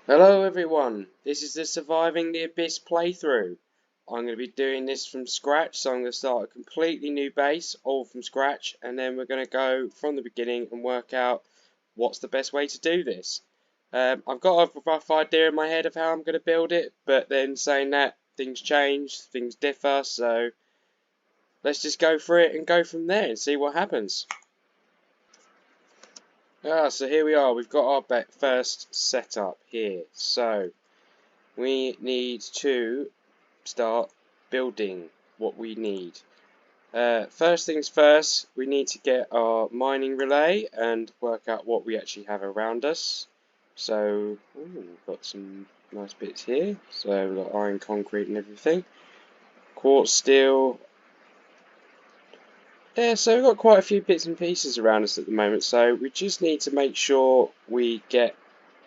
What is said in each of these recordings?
Hello everyone, this is the Surviving the Abyss playthrough. I'm going to be doing this from scratch, so I'm going to start a completely new base, all from scratch, and then we're going to go from the beginning and work out what's the best way to do this. I've got a rough idea in my head of how I'm going to build it, but then saying that, things change, things differ, so let's just go for it and go from there and see what happens. So here we are, we've got our first setup here, so we need to start building what we need. First things first, we need to get our mining relay and work out what we actually have around us. So, we've got some nice bits here. So we've got iron, concrete and everything. Quartz, steel. Yeah, so we've got quite a few bits and pieces around us at the moment. So we just need to make sure we get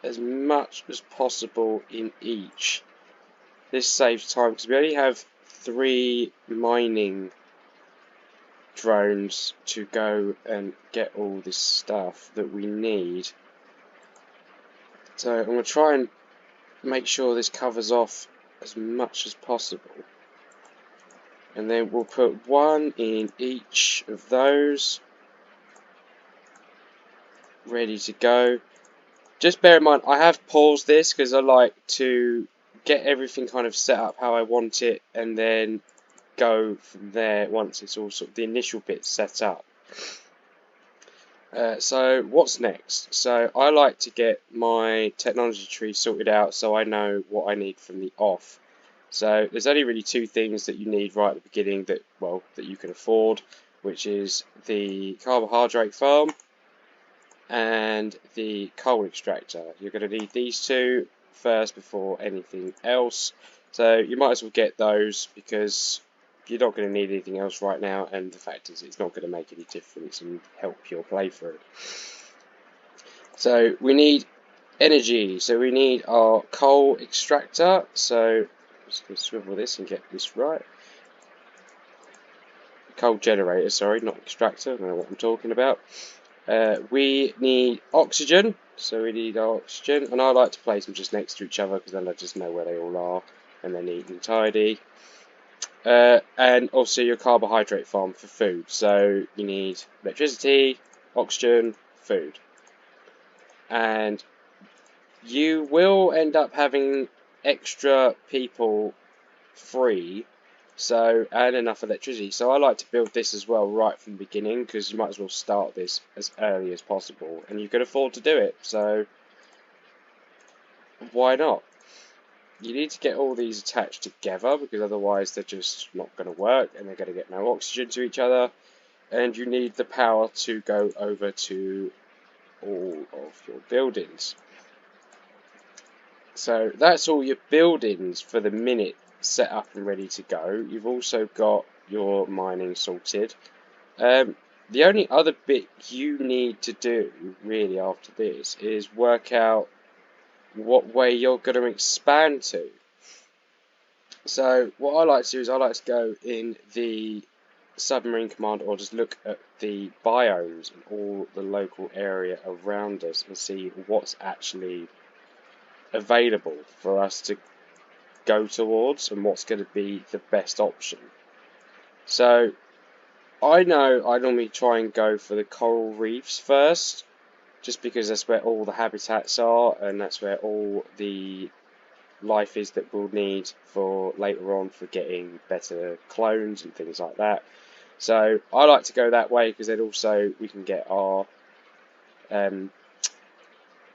as much as possible in each. This saves time because we only have 3 mining drones to go and get all this stuff that we need. So I'm going to try and make sure this covers off as much as possible. And then we'll put 1 in each of those. Ready to go. Just bear in mind, I have paused this because I like to get everything kind of set up how I want it and then go from there once it's all sort of the initial bits set up. So what's next? So I like to get my technology tree sorted out so I know what I need from the off. So there's only really 2 things that you need right at the beginning that you can afford, which is the carbohydrate farm and the coal extractor. You're going to need these 2 first before anything else. So you might as well get those because you're not going to need anything else right now, and the fact is it's not going to make any difference and help your playthrough. So we need energy, so we need our coal extractor. So I'm just going to swivel this and get this right. Coal generator, sorry, not extractor, I don't know what I'm talking about. We need oxygen, so we need our oxygen, and I like to place them just next to each other because then I just know where they all are and they're neat and tidy. And also your carbohydrate farm for food, so you need electricity, oxygen, food. And you will end up having extra people free, and enough electricity. So I like to build this as well right from the beginning because you might as well start this as early as possible, and you can afford to do it. So why not? You need to get all these attached together because otherwise they're just not going to work and they're going to get no oxygen to each other. And you need the power to go over to all of your buildings. So that's all your buildings for the minute set up and ready to go. You've also got your mining sorted. The only other bit you need to do really after this is work out what way you're going to expand to. So what I like to do is I like to go in the submarine command or just look at the biomes and all the local area around us and see what's actually available for us to go towards and what's going to be the best option. So I know I normally try and go for the coral reefs first, just because that's where all the habitats are and that's where all the life is that we'll need for later on for getting better clones and things like that. So I like to go that way because then also we can get our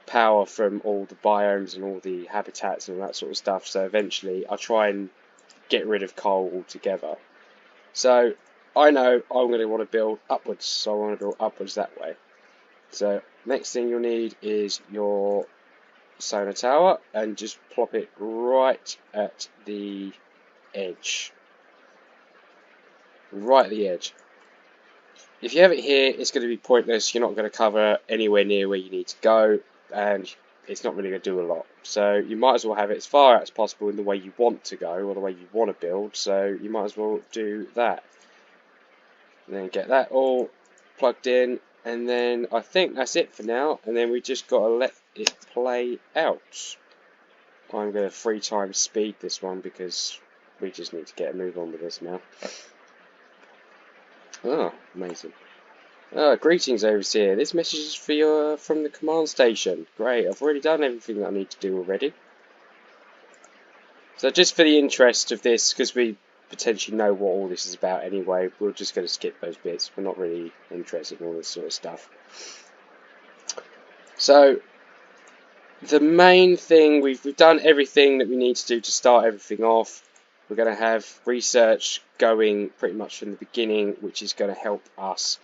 power from all the biomes and all the habitats and all that sort of stuff. So eventually I try and get rid of coal altogether. So I know I'm going to want to build upwards, so I want to build upwards that way. So next thing you'll need is your sonar tower and just plop it right at the edge. Right at the edge. If you have it here, it's going to be pointless. You're not going to cover anywhere near where you need to go, and it's not really going to do a lot. So you might as well have it as far out as possible in the way you want to go, or the way you want to build, so you might as well do that. And then get that all plugged in, and then I think that's it for now, and then we just got to let it play out. I'm going to 3 times speed this one because we just need to get a move on with this now. Oh, amazing. Greetings, overseer. This message is for you from the command station. Great, I've already done everything that I need to do already. So just for the interest of this, because we potentially know what all this is about anyway, we're just going to skip those bits. We're not really interested in all this sort of stuff. So the main thing, we've done everything that we need to do to start everything off. We're going to have research going pretty much from the beginning, which is going to help us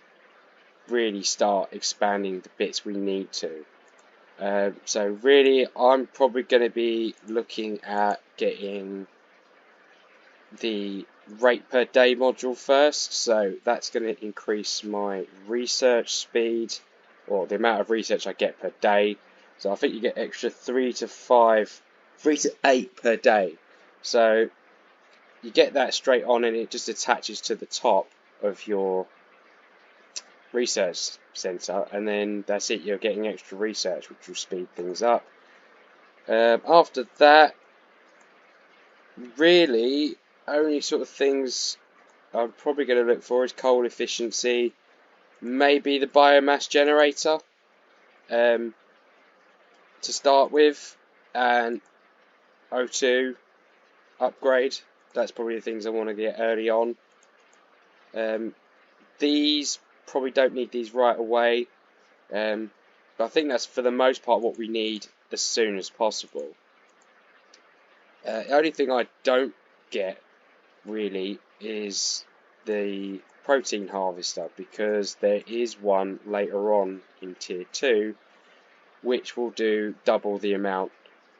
really start expanding the bits we need to. So really, I'm probably going to be looking at getting the rate per day module first. So that's going to increase my research speed, or the amount of research I get per day. So I think you get extra 3 to 8 per day. So you get that straight on, and it just attaches to the top of your research center, and then that's it. You're getting extra research, which will speed things up. After that, really, only sort of things I'm probably going to look for is coal efficiency, maybe the biomass generator to start with, and O2 upgrade. That's probably the things I want to get early on. These probably don't need these right away, but I think that's for the most part what we need as soon as possible. The only thing I don't get really is the protein harvester, because there is one later on in tier 2 which will do double the amount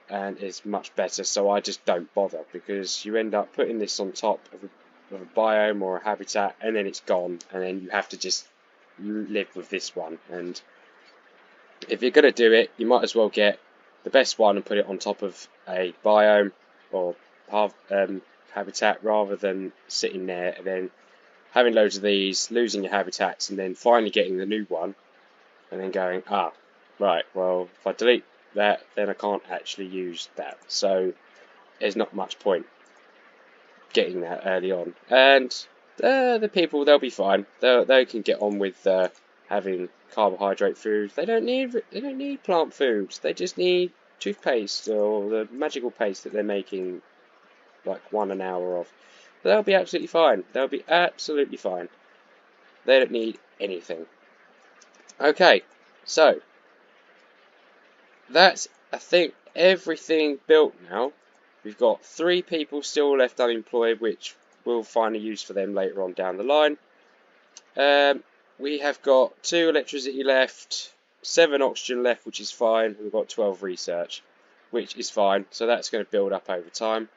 and is much better, so I just don't bother, because you end up putting this on top of a biome or a habitat and then it's gone, and then you have to just live with this one. And if you're going to do it, you might as well get the best one and put it on top of a biome or habitat, rather than sitting there and then having loads of these, losing your habitats, and then finally getting the new one and then going, right, well, if I delete that, then I can't actually use that. So there's not much point getting that early on. And the people, they'll be fine. They can get on with having carbohydrate food. They don't need plant foods. They just need toothpaste or the magical paste that they're making like 1 an hour of. They'll be absolutely fine. They'll be absolutely fine. They don't need anything. Okay, so that's, I think, everything built now. We've got 3 people still left unemployed, which we'll find a use for them later on down the line. We have got 2 electricity left, 7 oxygen left, which is fine. We've got 12 research, which is fine. So that's going to build up over time.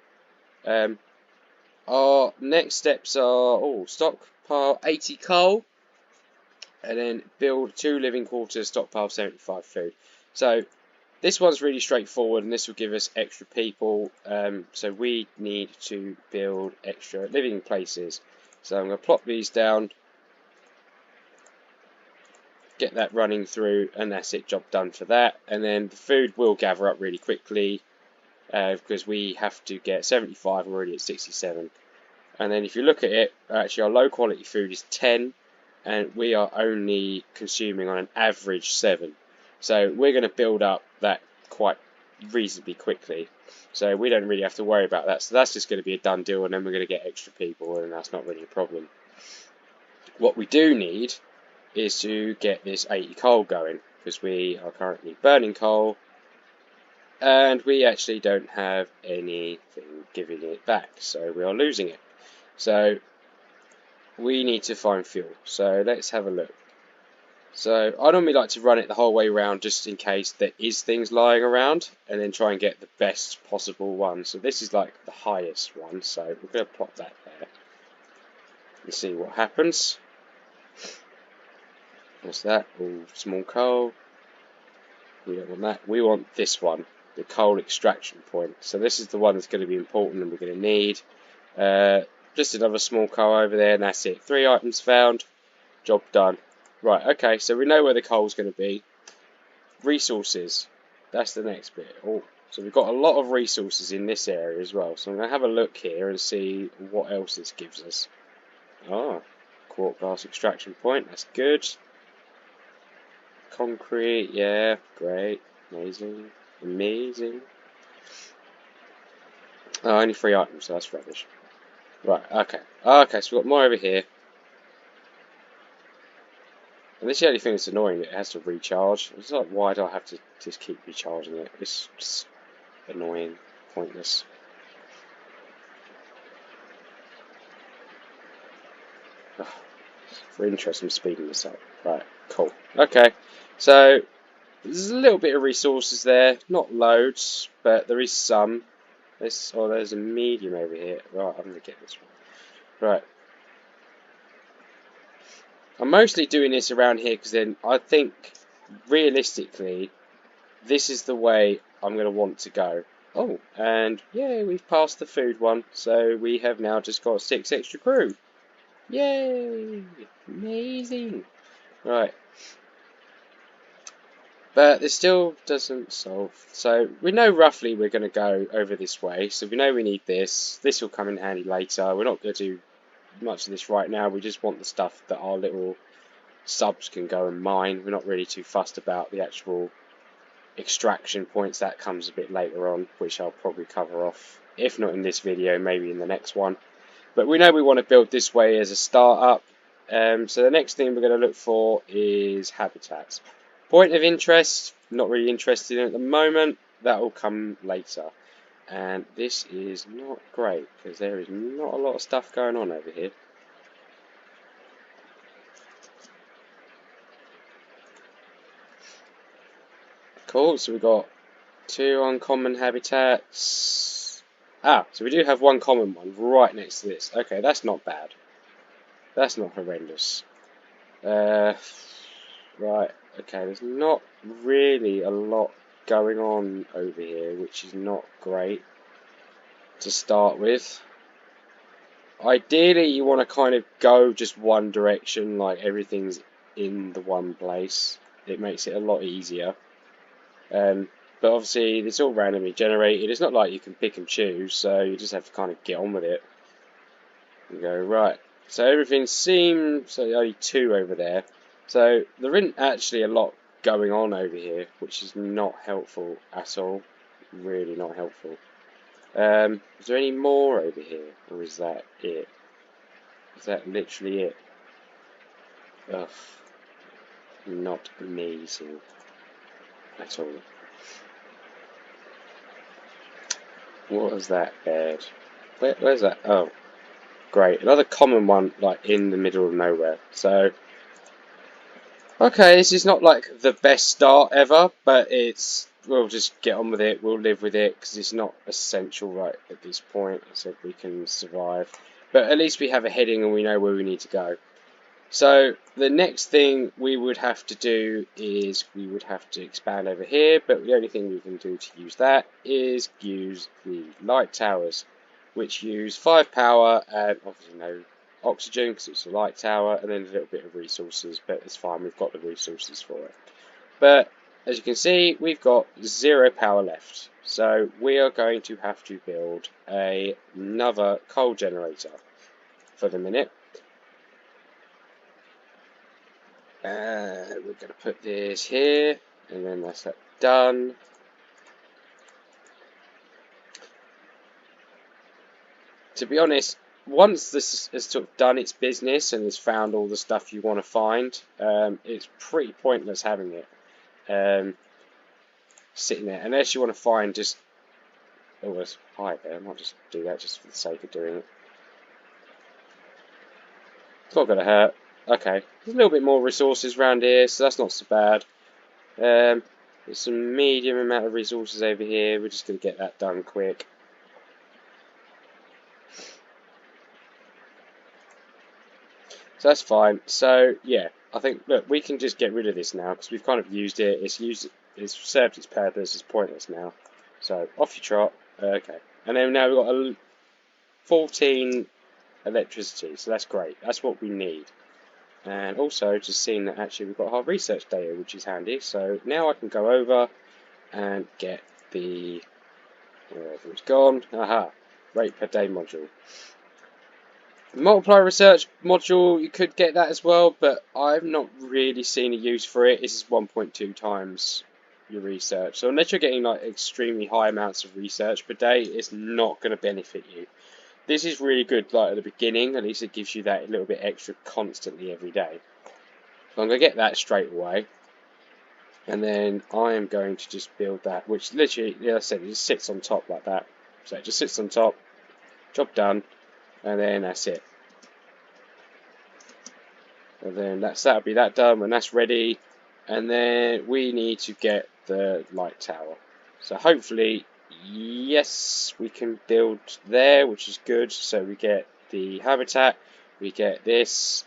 Our next steps are stockpile 80 coal, and then build 2 living quarters, stockpile 75 food. So this one's really straightforward, and this will give us extra people. So we need to build extra living places. So I'm going to plop these down, get that running through, and that's it, job done for that. And then the food will gather up really quickly, because we have to get 75, we're already at 67. And then if you look at it, actually our low quality food is 10, and we are only consuming on an average 7. So we're going to build up that quite reasonably quickly. So we don't really have to worry about that. So that's just going to be a done deal, and then we're going to get extra people, and that's not really a problem. What we do need is to get this 80 coal going, because we are currently burning coal, and we actually don't have anything giving it back, so we are losing it. So we need to find fuel. So let's have a look. So I normally like to run it the whole way around, just in case there is things lying around, and then try and get the best possible one. So this is like the highest one, so we're going to plop that there and see what happens. What's that? All small coal. We don't want that. We want this one, the coal extraction point. So this is the one that's going to be important and we're going to need. Just another small coal over there, and that's it. 3 items found, job done. Right, okay, so we know where the coal's going to be. Resources, that's the next bit. Oh, So we've got a lot of resources in this area as well. So I'm going to have a look here and see what else this gives us. Ah, quartz glass extraction point. That's good. Concrete, yeah, great, amazing, amazing. Oh, only 3 items, so that's rubbish. Right, okay. Okay, so we've got more over here. And this is the only thing that's annoying, it has to recharge. It's like, why do I have to just keep recharging it? It's just annoying, pointless. Oh, for interest, I'm speeding this up. Right, cool. Okay, so there's a little bit of resources there. Not loads, but there is some. There's a medium over here. Right, I'm going to get this one. Right. I'm mostly doing this around here because then I think, realistically, this is the way I'm going to want to go. Oh, and yeah, we've passed the food one, so we have now just got 6 extra crew. Yay! Amazing! Right. But it still doesn't solve. So we know roughly we're going to go over this way, so we know we need this. This will come in handy later. We're not going to do much of this right now. We just want the stuff that our little subs can go and mine. We're not really too fussed about the actual extraction points. That comes a bit later on, which I'll probably cover off, if not in this video, maybe in the next one. But we know we want to build this way as a start-up. So the next thing we're going to look for is habitats. Point of interest, not really interested in at the moment. That will come later. And this is not great, because there is not a lot of stuff going on over here. Cool, so we've got 2 uncommon habitats. Ah, so we do have 1 common one right next to this. Okay, that's not bad. That's not horrendous. Right, okay, there's not really a lot going on over here, which is not great to start with. Ideally, you want to kind of go just one direction, like everything's in the one place. It makes it a lot easier. But obviously, it's all randomly generated. It's not like you can pick and choose, so you just have to kind of get on with it. And go, right. So everything seems... So only 2 over there. So there isn't actually a lot going on over here, which is not helpful at all. Really not helpful. Is there any more over here? Or is that it? Is that literally it? Ugh. Not amazing. At all. What was that bed? Where's that? Oh, great. Another common one, like, in the middle of nowhere. So, okay, this is not, like, the best start ever, but it's... We'll just get on with it. We'll live with it, because it's not essential right at this point. I said we can survive. But at least we have a heading and we know where we need to go. So the next thing we would have to do is we would have to expand over here, but the only thing we can do to use that is use the light towers, which use 5 power and obviously no oxygen because it's a light tower, and then a little bit of resources, but it's fine, we've got the resources for it. But as you can see, we've got 0 power left, so we are going to have to build another coal generator for the minute. We're going to put this here, and then that's that done. To be honest, once this has sort of done its business and has found all the stuff you want to find, it's pretty pointless having it sitting there, unless you want to find just... Oh, there's high there. I might just do that just for the sake of doing it. It's not going to hurt. Okay, there's a little bit more resources around here, so that's not so bad. There's some medium amount of resources over here. We're just going to get that done quick. So that's fine. So yeah, I think, look, we can just get rid of this now because we've kind of used it. It's served its purpose. It's pointless now. So off you trot. Okay, and then now we've got a 14 electricity. So that's great. That's what we need. And also just seeing that actually we've got hard research data, which is handy. So now I can go over and get the Wherever it's gone. Aha. Rate per day module. Multiply research module, you could get that as well, but I've not really seen a use for it. This is 1.2 times your research. So unless you're getting like extremely high amounts of research per day, it's not going to benefit you. This is really good like at the beginning, at least it gives you that little bit extra constantly every day. So I'm going to get that straight away. And then I am going to just build that, which literally, like I said, it just sits on top like that. So it just sits on top, job done, and then that's it. And then that'll be that done when that's ready. And then we need to get the light tower. So hopefully, yes, we can build there, which is good. So we get the habitat, we get this,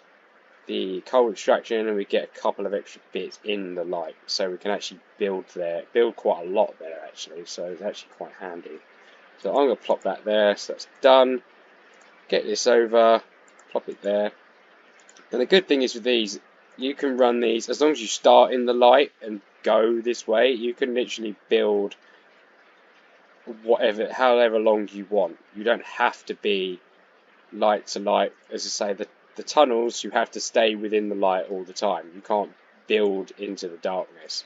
the coal extraction, and we get a couple of extra bits in the light. So we can actually build there, build quite a lot there actually. So it's actually quite handy. So I'm going to plop that there, so that's done. Get this over, plop it there. And the good thing is with these, you can run these, as long as you start in the light and go this way, you can literally build however long you want. You don't have to be light to light. As I say, the tunnels, you have to stay within the light all the time. You can't build into the darkness.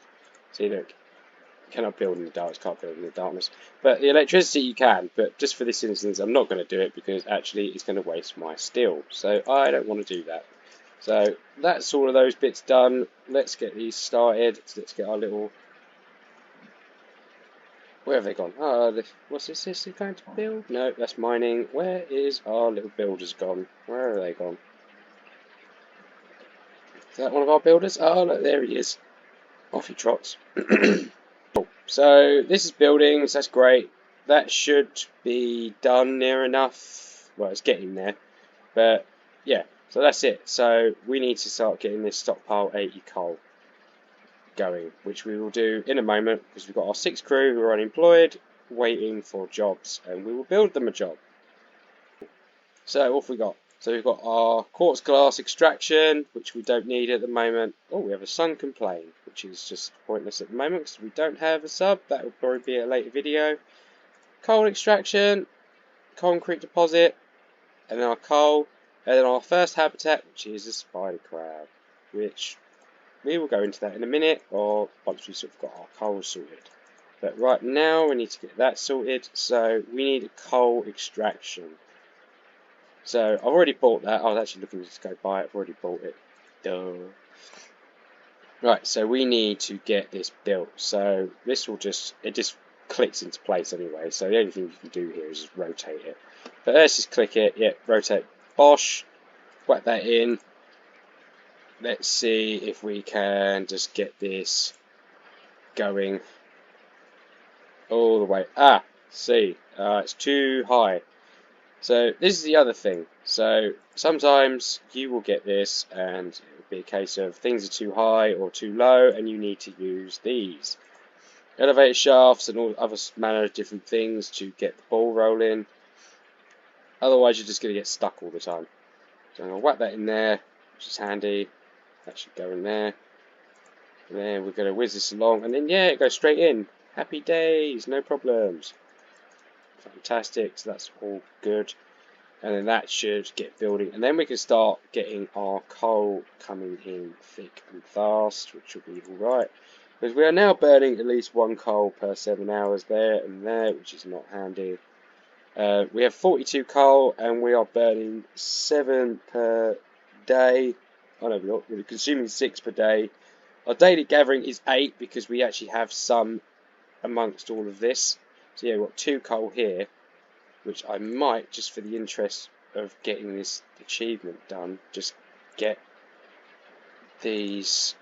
See, look, you cannot build in the darkness, can't build in the darkness. But the electricity you can, but just for this instance, I'm not going to do it because actually it's going to waste my steel. So I don't want to do that. So that's all of those bits done. Let's get these started. Let's get our little... Where have they gone? What's this? This is going to build? No, that's mining. Where is our little builders gone? Where are they gone? Is that one of our builders? Oh, look, there he is. Off he trots. Cool. So this is buildings. That's great. That should be done near enough. Well, it's getting there. But yeah, so that's it. So we need to start getting this stockpile 80 coal going, which we will do in a moment because we've got our 6 crew who are unemployed waiting for jobs, and we will build them a job. So what have we got? So we've got our quartz glass extraction, which we don't need at the moment. Oh, we have a sunken plane, which is just pointless at the moment because we don't have a sub. That will probably be a later video. Coal extraction, concrete deposit, and then our coal, and then our first habitat, which is a spider crab, which we will go into that in a minute, or once we've sort of got our coal sorted. But right now we need to get that sorted, so we need a coal extraction. So I've already bought that. I was actually looking to go buy it. I've already bought it. Duh. Right, so we need to get this built. So this will just clicks into place anyway. So the only thing you can do here is just rotate it. But let's just click it. Yeah, rotate. Bosh. Whack that in. Let's see if we can just get this going all the way. See, it's too high. So this is the other thing. So sometimes you will get this and it will be a case of things are too high or too low and you need to use these elevator shafts and all other manner of different things to get the ball rolling. Otherwise you're just going to get stuck all the time. So I'm going to whack that in there, which is handy. That should go in there. And then we're going to whiz this along and then yeah, it goes straight in. Happy days, no problems. Fantastic, so that's all good. And then that should get building, and then we can start getting our coal coming in thick and fast, which will be alright. Because we are now burning at least 1 coal per 7 hours there and there, which is not handy. We have 42 coal, and we are burning 7 per day. Oh no, we're not. We're consuming 6 per day. Our daily gathering is 8 because we actually have some amongst all of this. So yeah, we've got 2 coal here, which I might, just for the interest of getting this achievement done, just get these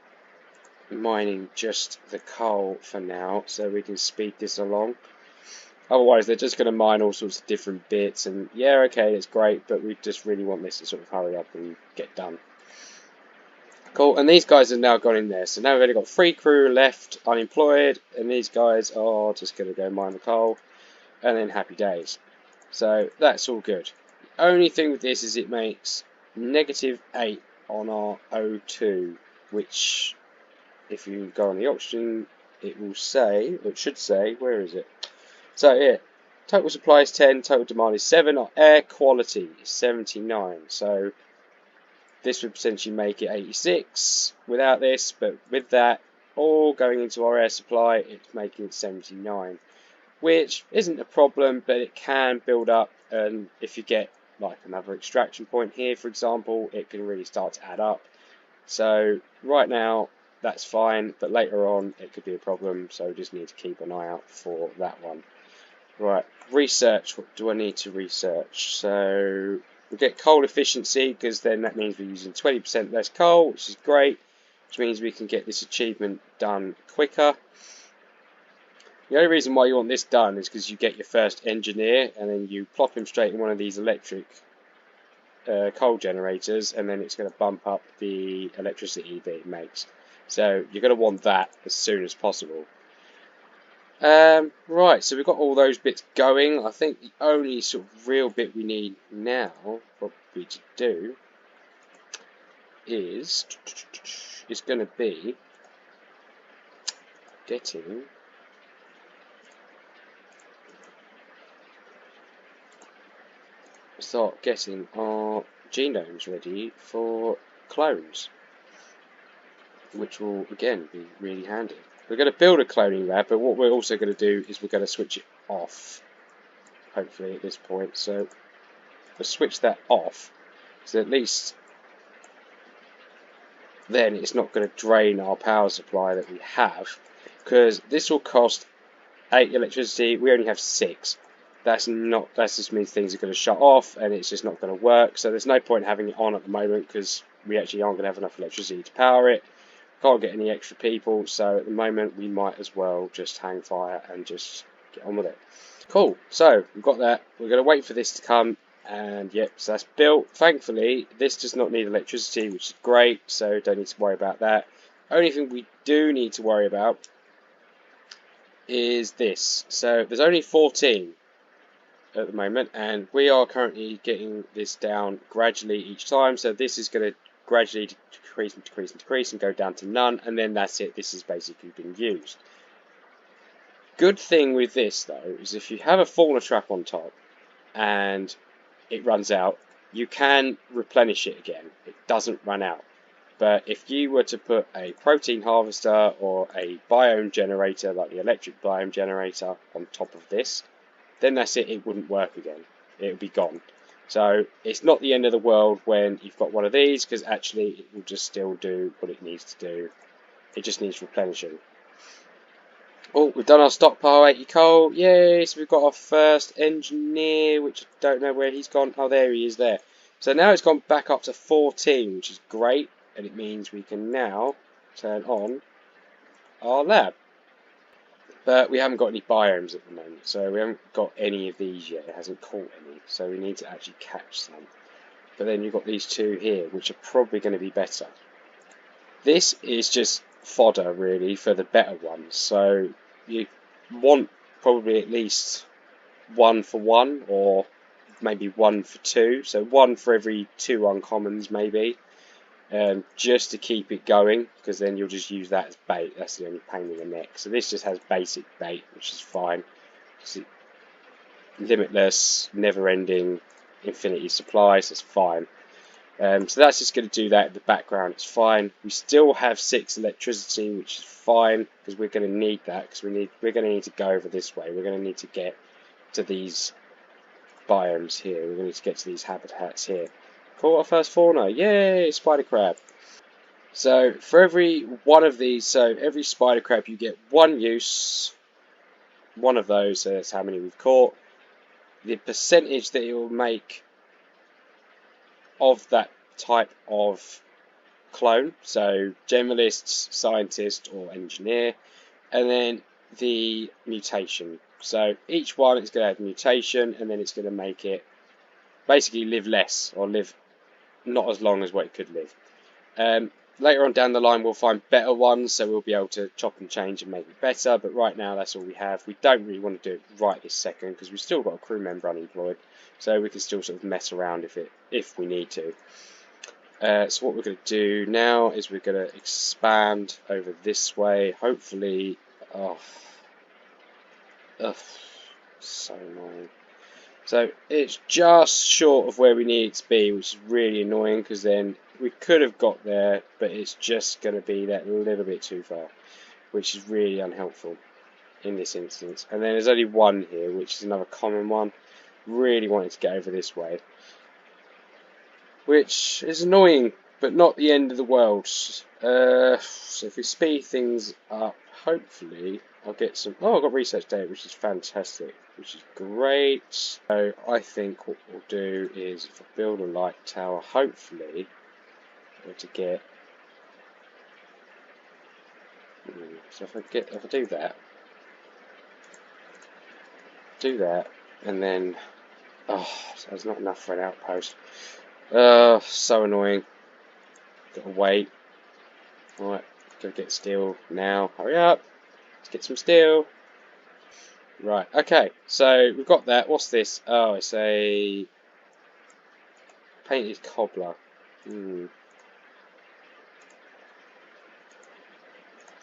mining just the coal for now, so we can speed this along. Otherwise they're just going to mine all sorts of different bits, and yeah, okay, it's great, but we just really want this to sort of hurry up and get done. Cool, and these guys have now gone in there, so now we've only got 3 crew left unemployed, and these guys are just going to go mine the coal, and then happy days. So that's all good. The only thing with this is it makes -8 on our O2, which if you go on the oxygen, it will say, or it should say, where is it? So yeah, total supply is 10, total demand is 7, our air quality is 79. So this would potentially make it 86 without this, but with that all going into our air supply, it's making it 79, which isn't a problem, but it can build up, and if you get like another extraction point here, for example, it can really start to add up. So right now that's fine, but later on it could be a problem, so we just need to keep an eye out for that one. Right, research. What do I need to research? So we'll get coal efficiency, because then that means we're using 20% less coal, which is great, which means we can get this achievement done quicker. The only reason why you want this done is because you get your first engineer, and then you plop him straight in one of these electric coal generators, and then it's going to bump up the electricity that it makes. So you're going to want that as soon as possible. Right, so we've got all those bits going. I think the only sort of real bit we need now, probably to do, is going to be getting our genomes ready for clones, which will again be really handy. We're going to build a cloning lab, but what we're also going to do is we're going to switch it off, hopefully at this point. So we'll switch that off, so at least then it's not going to drain our power supply that we have, because this will cost 8 electricity. We only have 6. That just means things are going to shut off, and it's just not going to work. So there's no point having it on at the moment, because we actually aren't going to have enough electricity to power it. Can't get any extra people, so at the moment we might as well just hang fire and just get on with it. Cool, so we've got that. We're going to wait for this to come, and yep, so that's built. Thankfully, this does not need electricity, which is great, so don't need to worry about that. Only thing we do need to worry about is this. So there's only 14 at the moment, and we are currently getting this down gradually each time, so this is going to gradually decrease and decrease and decrease and go down to none, and then that's it. This has basically been used. Good thing with this though is if you have a fauna trap on top and it runs out, you can replenish it again. It doesn't run out. But if you were to put a protein harvester or a biome generator, like the electric biome generator, on top of this, then that's it. It wouldn't work again. It would be gone. So it's not the end of the world when you've got one of these, because actually it will just still do what it needs to do. It just needs replenishing. Oh, we've done our stockpile 80 coal. Yay! So we've got our first engineer, which I don't know where he's gone. Oh, there he is there. So now it's gone back up to 14, which is great. And it means we can now turn on our lab. But we haven't got any biomes at the moment, so we haven't got any of these yet. It hasn't caught any, so we need to actually catch some. But then you've got these two here, which are probably going to be better. This is just fodder, really, for the better ones. So you want probably at least 1 for 1, or maybe 1 for 2. So 1 for every 2 uncommons, maybe. Just to keep it going, because then you'll just use that as bait. That's the only pain in the neck. So this just has basic bait, which is fine. Limitless, never-ending, infinity supplies. That's fine. So that's just going to do that in the background. It's fine. We still have 6 electricity, which is fine, because we're going to need that. Because we're going to need to go over this way. We're going to need to get to these biomes here. We're going to need to get to these habitats here. Caught our first fauna. Yay! Spider crab. So for every one of these, so every spider crab you get 1 use, 1 of those, so that's how many we've caught. The percentage that it will make of that type of clone, so generalist, scientist or engineer, and then the mutation. So each one is going to have a mutation, and then it's going to make it basically live less, or live not as long as what it could live. Later on down the line we'll find better ones, so we'll be able to chop and change and make it better, but right now that's all we have. We don't really want to do it right this second, because we've still got a crew member unemployed, so we can still sort of mess around if we need to. So what we're going to do now is we're going to expand over this way, hopefully. So annoying. So it's just short of where we need it to be, which is really annoying because then we could have got there, but it's just going to be that little bit too far, which is really unhelpful in this instance. And then there's only one here, which is another common one. Really wanted to get over this way, which is annoying, but not the end of the world. So if we speed things up, hopefully I'll get some. Oh, I've got research data, which is fantastic, which is great. So I think what we'll do is, if I build a light tower, hopefully I'll to get. So if I do that, and then so there's not enough for an outpost. So annoying. Gotta wait. Right, gotta get steel now. Hurry up. Let's get some steel. Right, okay, so we've got that. What's this? Oh, it's a painted cobbler.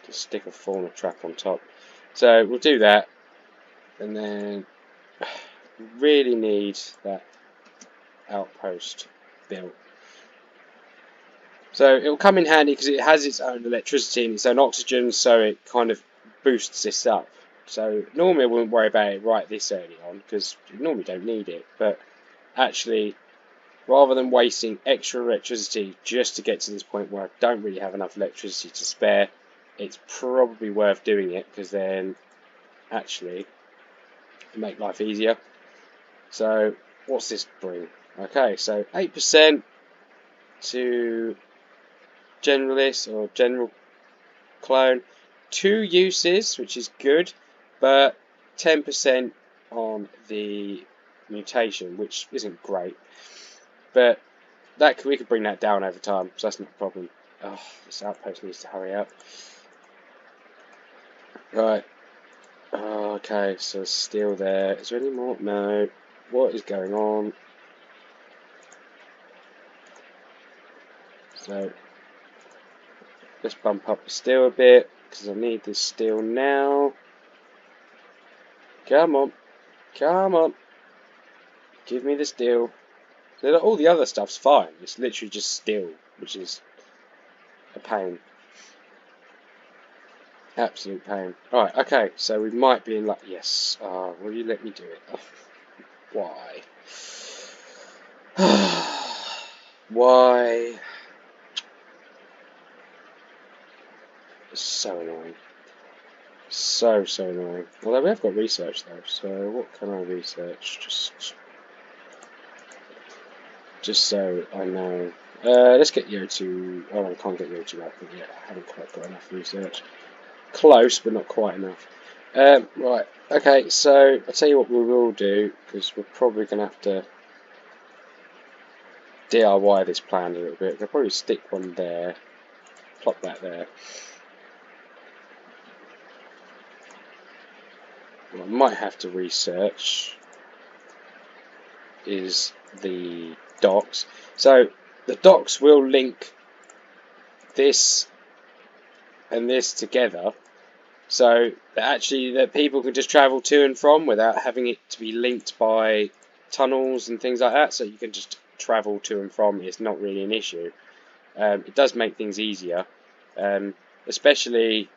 Just stick a fauna trap on top. So we'll do that. And then we really need that outpost built. So it will come in handy because it has its own electricity and its own oxygen, so it kind of boosts this up. So normally I wouldn't worry about it right this early on because you normally don't need it, but actually rather than wasting extra electricity just to get to this point where I don't really have enough electricity to spare, it's probably worth doing it because then actually it'll make life easier. So what's this bring? Okay, so 8% to generalist or general clone, 2 uses, which is good, but 10% on the mutation, which isn't great, but that we could bring that down over time, so that's not a problem. Oh, this outpost needs to hurry up. Right. Oh, okay, so still there. Is there any more? No. What is going on? So let's bump up the steel a bit because I need this steel now. Come on, come on, give me the steel. All the other stuff's fine. It's literally just steel, which is a pain. Absolute pain. Right, okay, so we might be in luck. Yes. Will you let me do it? Oh, why? Why? It's so annoying. So annoying. Although we have got research though, so what can I research? Just so I know. Let's get Yo2. Oh, I can't get Yo2 out yet. I haven't quite got enough research. Close, but not quite enough. Right. Okay. So I'll tell you what we will do, because we're probably going to have to DIY this plan a little bit. We'll probably stick one there. Plop that there. What I might have to research is the docks. So the docks will link this and this together, so that actually that people can just travel to and from without having it to be linked by tunnels and things like that. So you can just travel to and from. It's not really an issue. It does make things easier, especially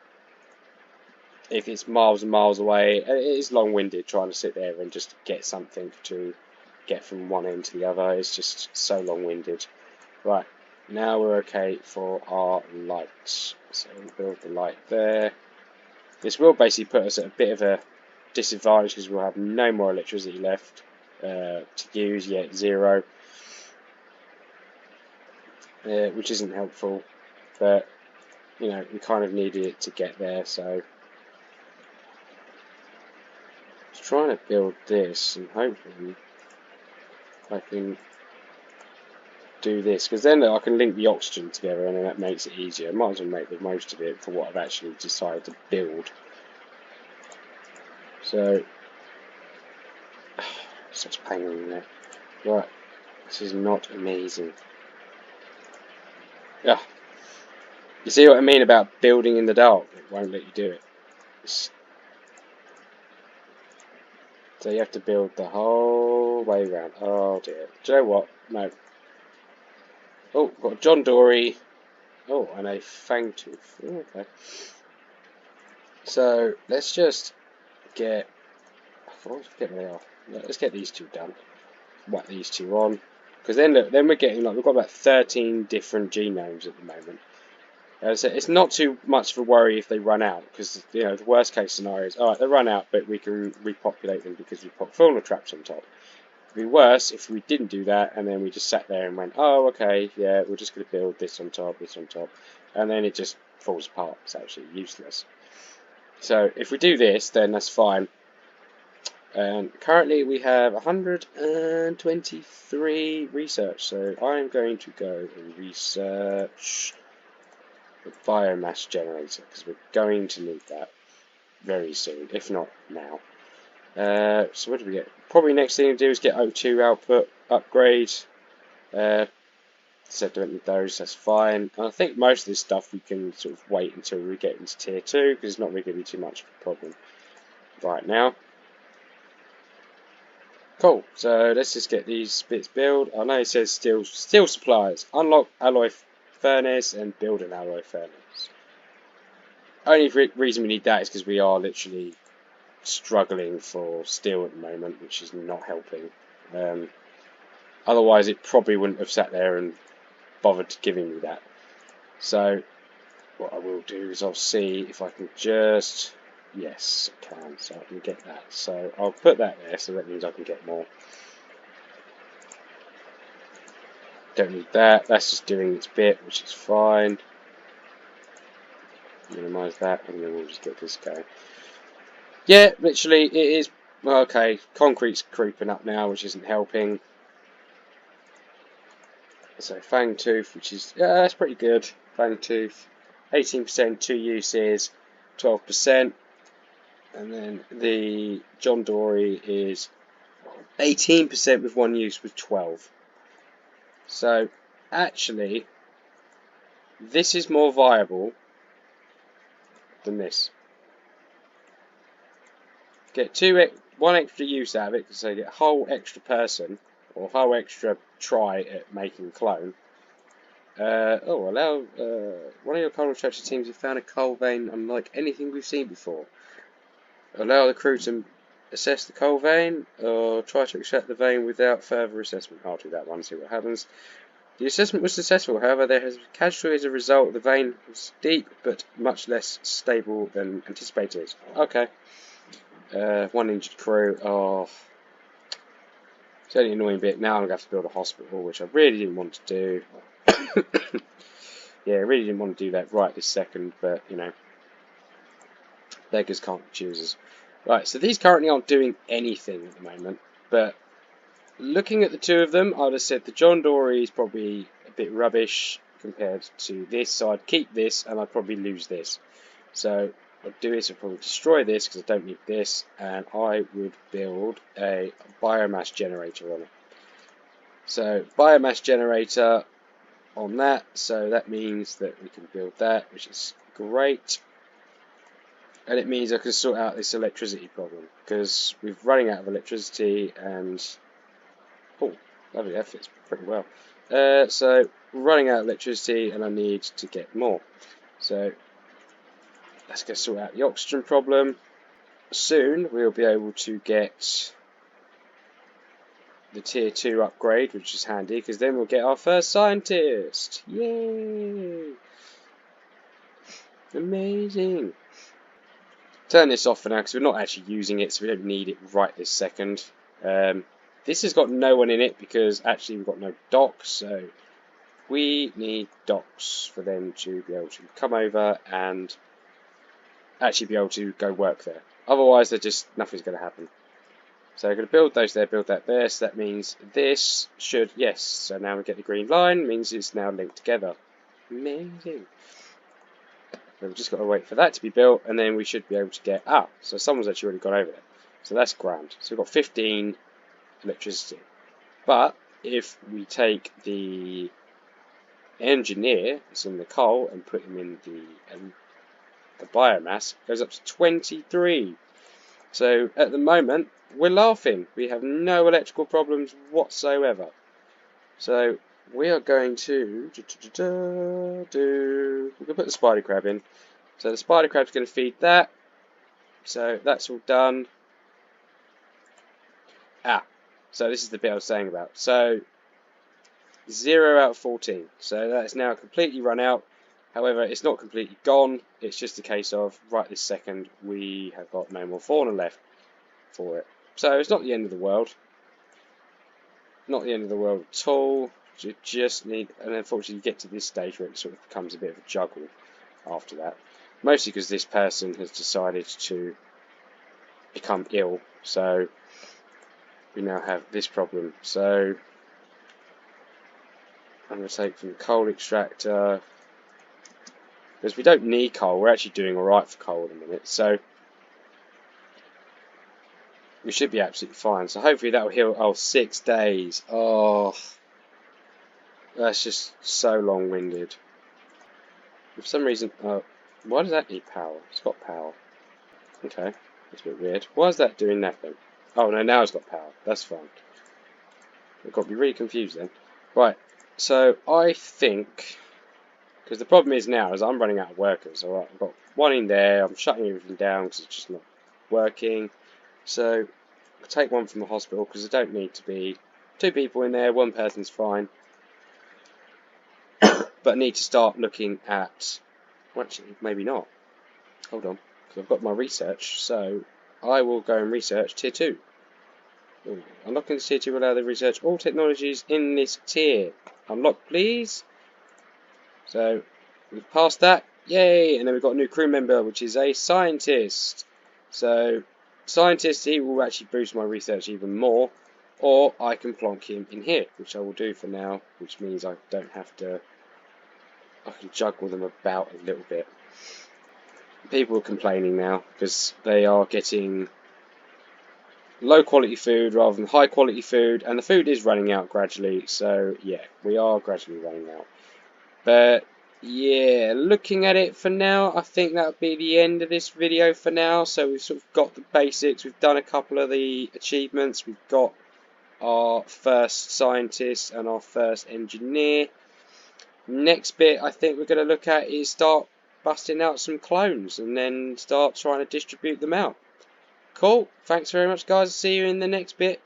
if it's miles and miles away. It is long-winded trying to sit there and just get something to get from one end to the other. It's just so long-winded. Right, now we're okay for our lights. So we'll build the light there. This will basically put us at a bit of a disadvantage because we'll have no more electricity left to use, yet 0, which isn't helpful, but you know, we kind of needed it to get there. So just trying to build this, and hopefully I can do this, because then I can link the oxygen together and then that makes it easier. I might as well make the most of it for what I've actually decided to build. So such pain in there. Right, this is not amazing. Yeah, you see what I mean about building in the dark? It won't let you do it. So you have to build the whole way around. Oh dear. Do you know what? No. Oh, got a John Dory. Oh, and a Fangtooth. Oh, okay. So let's just get. I always forget where they are. Let's get these two done. Whack these two on, because then look, then we're getting like we've got about 13 different genomes at the moment. So it's not too much of a worry if they run out, because you know the worst case scenario is alright, they run out, but we can repopulate them because we put fauna traps on top. It'd be worse if we didn't do that and then we just sat there and went, oh okay, yeah, we're just going to build this on top, and then it just falls apart. It's actually useless. So if we do this, then that's fine. And currently we have 123 research, so I'm going to go and research the biomass generator, because we're going to need that very soon, if not now. So what do we get? Probably next thing to do is get O2 output upgrade. So don't need those, that's fine. And I think most of this stuff we can sort of wait until we get into tier 2, because it's not really going to be too much of a problem right now. Cool, so let's just get these bits built. I know it says steel supplies. Unlock alloy furnace and build an alloy furnace. Only reason we need that is because we are literally struggling for steel at the moment, which is not helping. Otherwise it probably wouldn't have sat there and bothered giving me that. So what I will do is I'll see if I can just... Yes, I can, so I can get that. So I'll put that there, so that means I can get more. Don't need that, that's just doing its bit, which is fine. Minimise that, and then we'll just get this going. Yeah, literally, it is... Well, okay, concrete's creeping up now, which isn't helping. So Fangtooth, which is... Yeah, that's pretty good. Fangtooth, 18%, 2 uses, 12%. And then the John Dory is 18% with 1 use with 12. So actually, this is more viable than this. Get 1 extra use out of it, because they get a whole extra person, or a whole extra try at making a clone. Allow one of your coal extraction teams have found a coal vein unlike anything we've seen before. Allow the crew to assess the coal vein, or try to extract the vein without further assessment. I'll do that one, see what happens. The assessment was successful, however there has been casualty as a result. The vein was deep, but much less stable than anticipated. Okay. 1 injured crew. Oh. It's only an annoying bit. Now I'm going to have to build a hospital, which I really didn't want to do. Yeah, I really didn't want to do that right this second, but, you know. Beggars can't be choosers. Right, so these currently aren't doing anything at the moment, but looking at the two of them, I'd have said the John Dory is probably a bit rubbish compared to this, so I'd keep this and I'd probably lose this. So what I'd do is I'd probably destroy this because I don't need this, and I would build a biomass generator on it. So biomass generator on that, so that means that we can build that, which is great. And it means I can sort out this electricity problem, because we're running out of electricity, and oh, lovely, that fits pretty well. So we're running out of electricity, and I need to get more. So let's go sort out the oxygen problem. Soon we'll be able to get the tier 2 upgrade, which is handy, because then we'll get our first scientist. Yay! Amazing. Turn this off for now because we're not actually using it, so we don't need it right this second. This has got no one in it because actually we've got no docks, so we need docks for them to be able to come over and actually be able to go work there. Otherwise, nothing's going to happen. So we're going to build those there, build that there, so that means this should, yes, so now we get the green line, means it's now linked together. Amazing. So we've just got to wait for that to be built, and then we should be able to get... Ah, so someone's actually already gone over there. So that's grand. So we've got 15 electricity. But if we take the engineer that's in the coal and put him in the biomass, it goes up to 23. So at the moment, we're laughing. We have no electrical problems whatsoever. So we are going to we're going to put the spider crab in. So the spider crab's going to feed that. So that's all done. So this is the bit I was saying about. So 0 out of 14. So that's now completely run out. However, it's not completely gone. It's just a case of right this second we have got no more fauna left for it. So it's not the end of the world. Not the end of the world at all. You just need, and unfortunately you get to this stage where it sort of becomes a bit of a juggle after that. Mostly because this person has decided to become ill. So we now have this problem. So I'm going to take from the coal extractor, because we don't need coal. We're actually doing alright for coal at the minute, so we should be absolutely fine. So hopefully that will heal. Oh, 6 days. Oh, that's just so long-winded. For some reason, why does that need power? It's got power. Okay, that's a bit weird. Why is that doing that then? Oh no, now it's got power. That's fine. I've got to be really confused then. Right, so I think, because the problem is now is I'm running out of workers. Alright, I've got one in there. I'm shutting everything down because it's just not working. So I'll take one from the hospital because there don't need to be 2 people in there. 1 person's fine. But I need to start looking at, well, actually maybe not. Hold on, because I've got my research. So I will go and research tier 2. Ooh, unlocking this tier 2 will allow the research all technologies in this tier. Unlock, please. So we've passed that. Yay! And then we've got a new crew member, which is a scientist. So scientist, he will actually boost my research even more. Or I can plonk him in here, which I will do for now, which means I don't have to, I can juggle them about a little bit. People are complaining now because they are getting low quality food rather than high quality food, and the food is running out gradually. So yeah, we are gradually running out. But yeah, looking at it for now, I think that would be the end of this video for now. So we've sort of got the basics, we've done a couple of the achievements, we've got our first scientist and our first engineer. Next bit I think we're going to look at is start busting out some clones and then start trying to distribute them out. Cool, thanks very much guys, see you in the next bit.